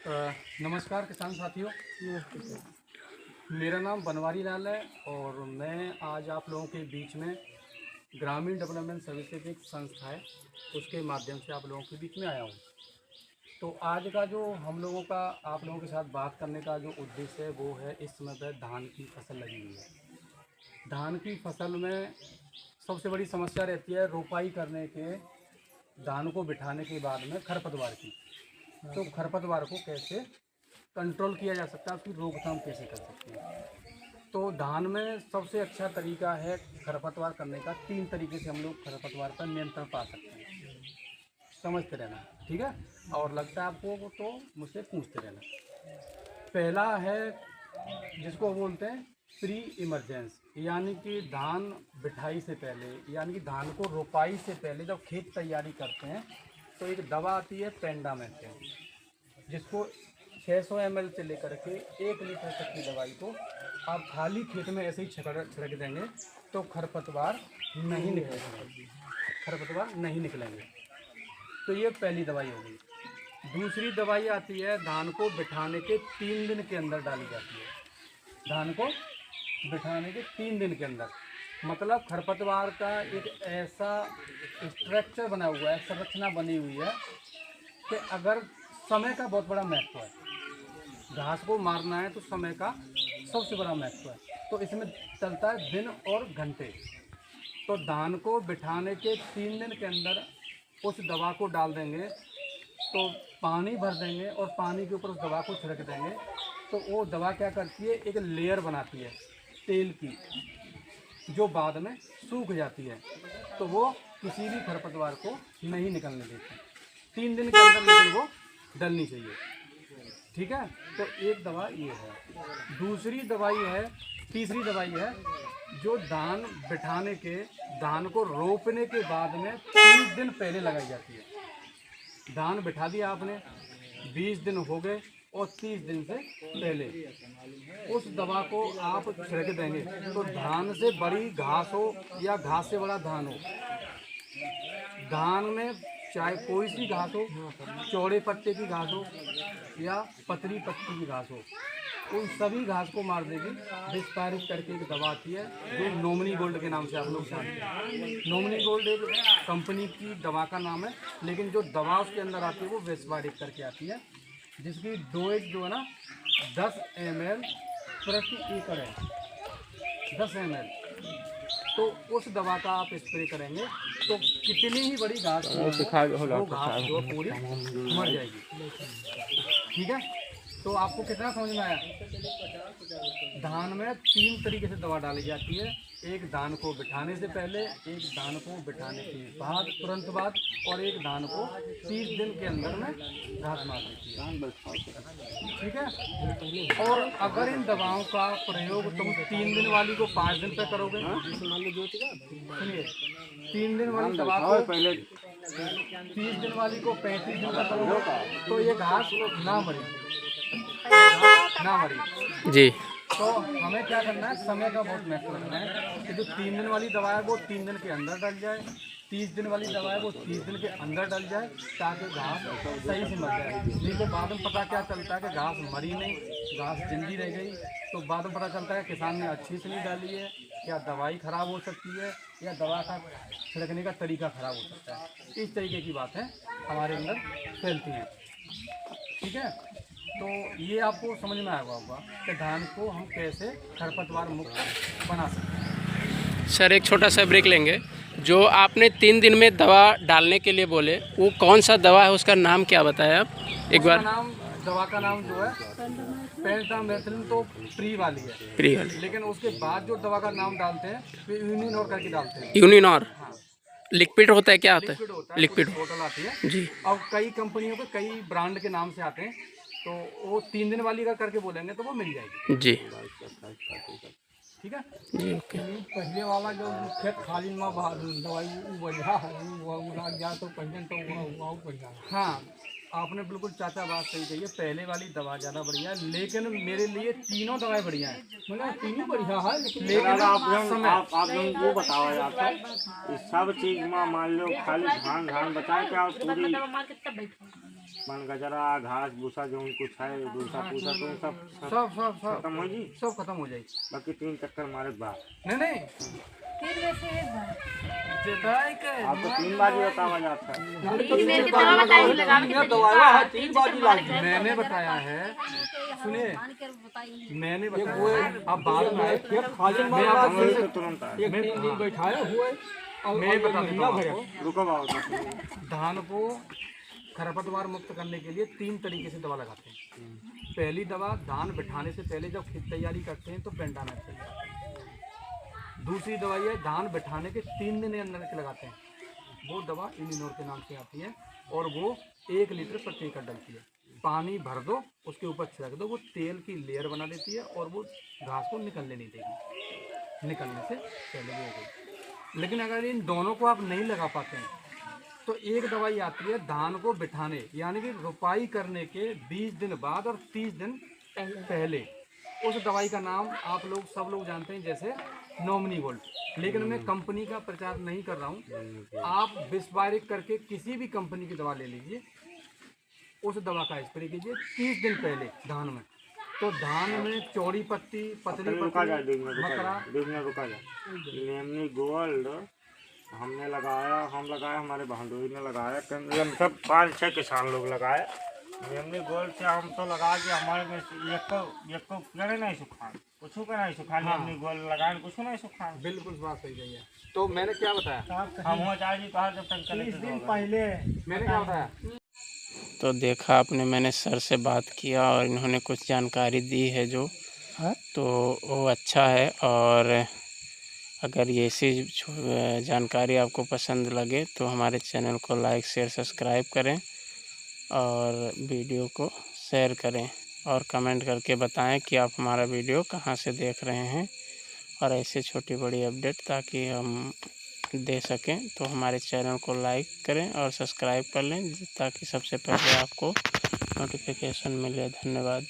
नमस्कार किसान साथियों। मेरा नाम बनवारी लाल है और मैं आज आप लोगों के बीच में ग्रामीण डेवलपमेंट सर्विसेज एक संस्था है, उसके माध्यम से आप लोगों के बीच में आया हूँ। तो आज का जो हम लोगों का आप लोगों के साथ बात करने का जो उद्देश्य है वो है, इस समय पर धान की फसल लगी हुई है। धान की फसल में सबसे बड़ी समस्या रहती है रोपाई करने के, धान को बिठाने के बाद में खरपतवार की। तो खरपतवार को कैसे कंट्रोल किया जा सकता है, उसकी रोकथाम कैसे कर सकते हैं। तो धान में सबसे अच्छा तरीका है खरपतवार करने का। 3 तरीके से हम लोग खरपतवार पर नियंत्रण पा सकते हैं, समझते रहना, ठीक है। और लगता है आपको तो मुझसे पूछते रहना। पहला है जिसको बोलते हैं प्री इमरजेंस, यानी कि धान बिठाई से पहले, यानी कि धान को रोपाई से पहले जब खेत तैयारी करते हैं तो एक दवा आती है पेंडामेथ्रिन, जिसको 600 ml से लेकर के 1 लीटर तक की दवाई को आप खाली खेत में ऐसे ही छिड़क देंगे तो खरपतवार नहीं निकलेंगे, खरपतवार नहीं निकलेंगे। तो ये पहली दवाई होगी। दूसरी दवाई आती है, धान को बिठाने के 3 दिन के अंदर डाली जाती है। धान को बिठाने के 3 दिन के अंदर, मतलब खरपतवार का एक ऐसा स्ट्रक्चर बना हुआ है, संरचना बनी हुई है कि अगर समय का बहुत बड़ा महत्व है, घास को मारना है तो समय का सबसे बड़ा महत्व है। तो इसमें चलता है दिन और घंटे। तो धान को बिठाने के 3 दिन के अंदर उस दवा को डाल देंगे, तो पानी भर देंगे और पानी के ऊपर उस दवा को छिड़क देंगे। तो वो दवा क्या करती है, एक लेयर बनाती है तेल की, जो बाद में सूख जाती है, तो वो किसी भी खरपतवार को नहीं निकलने देती। 3 दिन के अंदर लेकिन वो डलनी चाहिए, ठीक है। तो एक दवा ये है। दूसरी दवाई है, तीसरी दवाई है जो धान बिठाने के, धान को रोपने के बाद में 30 दिन पहले लगाई जाती है। धान बिठा दिया आपने, 20 दिन हो गए और 30 दिन से पहले उस दवा को आप छिड़क देंगे तो धान से बड़ी घास हो या घास से बड़ा धान हो, धान में चाहे कोई सी घास हो, चौड़े पत्ते की घास हो या पतली पत्ती की घास हो, उन सभी घास को मार देगी। विस्तारित करके एक दवा आती है जो नोमनी गोल्ड के नाम से आप लोग जानते हैं। नोमनी गोल्ड एक कंपनी की दवा का नाम है, लेकिन जो दवा उसके अंदर आती है वो विस्तारित करके आती है, जिसकी डोज जो है ना 10 ml प्रति एकड़ है, 10 ml। तो उस दवा का आप स्प्रे करेंगे तो कितनी ही बड़ी घास हो, वो घास जो पूरी मर जाएगी, ठीक है। तो आपको कितना समझ में आया। धान में 3 तरीके से दवा डाली जाती है, एक धान को बिठाने से पहले, एक धान को बिठाने के बाद, तुरंत बाद, और एक धान को 30 दिन के अंदर में घास मार देती है, ठीक है। और अगर इन दवाओं का प्रयोग तुम 3 दिन वाली को 5 दिन पे करोगे, सुनिए, 3 दिन वाली दवा को 30 दिन वाली को 35 दिन का करोगे तो ये घास ना मरेगी, ना मरी जी। तो हमें क्या करना है, समय का बहुत महत्व रखना है कि जो 3 दिन वाली दवा है वो 3 दिन के अंदर डल जाए, 30 दिन वाली दवा है वो 30 दिन के अंदर डल जाए, ताकि घास सही से मर जाए। नहीं तो बाद में पता क्या चलता है कि घास मरी नहीं, घास जिंदी रह गई, तो बाद में पता चलता है किसान ने अच्छी से नहीं डाली है, या दवाई ख़राब हो सकती है, या दवा का छिड़कने का तरीका ख़राब हो सकता है। इस तरीके की बातें हमारे अंदर फैलती हैं, ठीक है। तो ये आपको समझ में आया होगा कि धान को हम कैसे खरपतवार मुक्त बना सकते हैं। सर एक छोटा सा ब्रेक लेंगे। जो आपने 3 दिन में दवा डालने के लिए बोले, वो कौन सा दवा है, उसका नाम क्या बताया आप एक बार। दवा का नाम जो है पेंडामेथ्रिन, तो प्री वाली है, प्री वाली। लेकिन उसके बाद जो दवा का नाम डालते हैं वो यूनिनोर करके डालते हैं। यूनिनोर। हाँ। लिक्विड होता है, क्या होता है? लिक्विड बोतल आती है जी। और कई कंपनियों के कई ब्रांड के नाम से आते हैं, तो वो 3 दिन वाली का करके बोलेंगे तो वो मिल जाएगी जी, ठीक है जी। ओके। पहले वाला जो खेत खाली में दवाई बढ़िया है, वो लग गया तो पहले तो बढ़िया। हाँ, आपने बिल्कुल चाचा बात सही कही है, पहले वाली दवा ज़्यादा बढ़िया है, लेकिन मेरे लिए तीनों दवाएं बढ़िया हैं। मतलब तीनों बढ़िया है, लेकिन आप लोगों को बताओ यार, सब चीज में मान लो खाली धान बचाए क्या पूरी पन गजरा घास भूसा जो कुछ है भूसा पूसा तो सब सब सब सब खत्म हो जी। सब खत्म हो जाएगी। बाकी 3 चक्कर मारे बाद नहीं तीन में से एक बार जताई के आपको 3 बाजी बतावा जाता है। तीन में से दवा बताइए लगावे के दवा तीन बार मैंने बताया है, सुनिए मैंने बताया अब बाद में मैं आपको हम लोग तो तुरंत आए। मैं बता देता हूँ आपको। रुको बाबा धान को खरपतवार मुक्त करने के लिए 3 तरीके से दवा लगाते हैं। पहली दवा धान बिठाने से पहले जब खेत तैयारी करते हैं तो पेंटामेट से। दूसरी दवाई है धान बिठाने के 3 दिन अंदर के लगाते हैं, वो दवा इनिनोर के नाम से आती है और वो 1 लीटर प्रति एकड़ डलती है। पानी भर दो, उसके ऊपर छिड़क दो, वो तेल की लेयर बना देती है और वो घास को निकलने नहीं देगी, निकलने से पहले वो हो गई। लेकिन अगर इन दोनों को आप नहीं लगा पाते हैं तो एक दवाई आती है धान को बिठाने, यानी कि रोपाई करने के 20 दिन बाद और 30 दिन पहले। उस दवाई का नाम आप लोग सब लोग जानते हैं, जैसे नॉमिनी गोल्ड, लेकिन मैं कंपनी का प्रचार नहीं कर रहा हूँ। आप विस्वारिक करके किसी भी कंपनी की दवा ले लीजिए, उस दवा का स्प्रे कीजिए 30 दिन पहले धान में, तो धान में चौड़ी पत्ती पतली रुका जाए पत्ती रुका जाए नेमनी गोल्ड हमने लगाया, हम लगाया, हमारे बहादुरी ने लगाया, सब 5-6 किसान लोग लगाए। नेमनी गोल्ड से हम तो लगा के हमारे में एक को करे नहीं सुखा, कुछ का नहीं सुखा। नेमनी गोल्ड लगाए कुछ नहीं सुखा। बिल्कुल बात सही गई है। तो मैंने क्या बताया, हम हो जाए जी बाहर जब तक 30 दिन पहले मैंने क्या बताया। तो देखा आपने, मैंने सर से बात किया और इन्होंने कुछ जानकारी दी है जो तो वो अच्छा है। और अगर ये ऐसी जानकारी आपको पसंद लगे तो हमारे चैनल को लाइक शेयर सब्सक्राइब करें और वीडियो को शेयर करें और कमेंट करके बताएं कि आप हमारा वीडियो कहाँ से देख रहे हैं। और ऐसे छोटी बड़ी अपडेट ताकि हम दे सकें तो हमारे चैनल को लाइक करें और सब्सक्राइब कर लें ताकि सबसे पहले आपको नोटिफिकेशन मिले। धन्यवाद।